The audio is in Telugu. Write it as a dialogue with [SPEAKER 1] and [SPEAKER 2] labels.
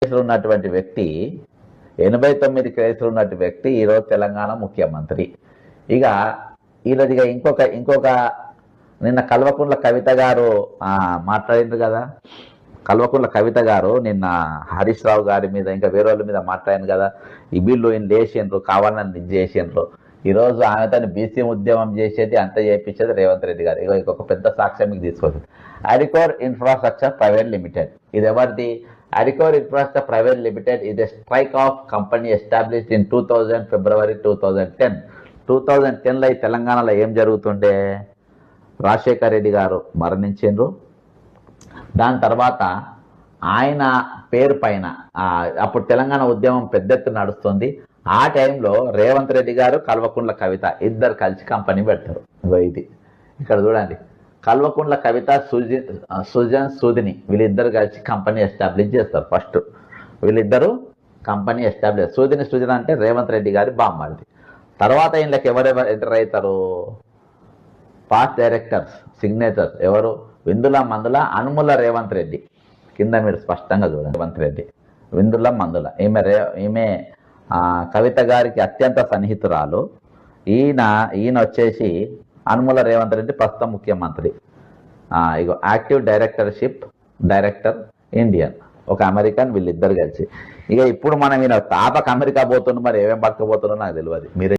[SPEAKER 1] కేసులు ఉన్నటువంటి వ్యక్తి 89 కేసులు ఉన్నటువంటి వ్యక్తి ఈరోజు తెలంగాణ ముఖ్యమంత్రి. ఇక ఈరోజుగా ఇంకొక నిన్న కల్వకుంట్ల కవిత గారు మాట్లాడిండ్రు కదా. కల్వకుంట్ల కవిత గారు నిన్న హరీష్ రావు గారి మీద ఇంకా వేరే వాళ్ళ మీద మాట్లాడింది కదా. ఈ బిల్లు ఈయన లేచిండ్రు, కావాలని చేసిండ్రు. ఈరోజు ఆమె బీసీ ఉద్యమం చేసేది అంత చేయించేది రేవంత్ రెడ్డి గారు. ఇక ఒక పెద్ద సాక్ష్యం మీకు తీసుకొచ్చింది. అరికోర్ ఇన్ఫ్రాస్ట్రక్చర్ ప్రైవేట్ లిమిటెడ్. ఇది ఎవరిది? అరికోర్ ఇన్ఫ్రాస్ట్రక్చర్ ప్రైవేట్ లిమిటెడ్ ఇది strike off company established in 2000 ఫిబ్రవరి 2010. 2010లో ఈ తెలంగాణలో ఏం జరుగుతుండే? రాజశేఖర్ రెడ్డి గారు మరణించిండ్రు. దాని తర్వాత ఆయన పేరు పైన అప్పుడు తెలంగాణ ఉద్యమం పెద్ద ఎత్తున నడుస్తుంది. ఆ టైంలో రేవంత్ రెడ్డి గారు, కల్వకుంట్ల కవిత ఇద్దరు కలిసి కంపెనీ పెడతారు. ఇది ఇక్కడ చూడండి, కల్వకుంట్ల కవిత, సుజన్ సుధిని వీళ్ళిద్దరు కలిసి కంపెనీ ఎస్టాబ్లిష్ చేస్తారు. ఫస్ట్ వీళ్ళిద్దరూ కంపెనీ ఎస్టాబ్లిష్. సుజన్ అంటే రేవంత్ రెడ్డి గారి బామ్మది. తర్వాత వీళ్ళకి ఎవరెవరు ఎంటర్ అవుతారు? పాస్ట్ డైరెక్టర్స్, సిగ్నేచర్స్ ఎవరు? విందుల మందుల అనుముల రేవంత్ రెడ్డి. కింద మీరు స్పష్టంగా చూడండి, రేవంత్ రెడ్డి, విందుల మందుల. ఈమె కవిత గారికి అత్యంత సన్నిహితురాలు. ఈయన వచ్చేసి అనుముల రేవంత్ రెడ్డి ప్రస్తుతం ముఖ్యమంత్రి. ఇగో యాక్టివ్ డైరెక్టర్ ఇండియన్, ఒక అమెరికన్, వీళ్ళిద్దరు కలిసి. ఇక ఇప్పుడు మనం ఈయన తాపక అమెరికా పోతున్నాం, మరి ఏమేమి పట్టుకుపోతున్నారో నాకు తెలియదు. మీరే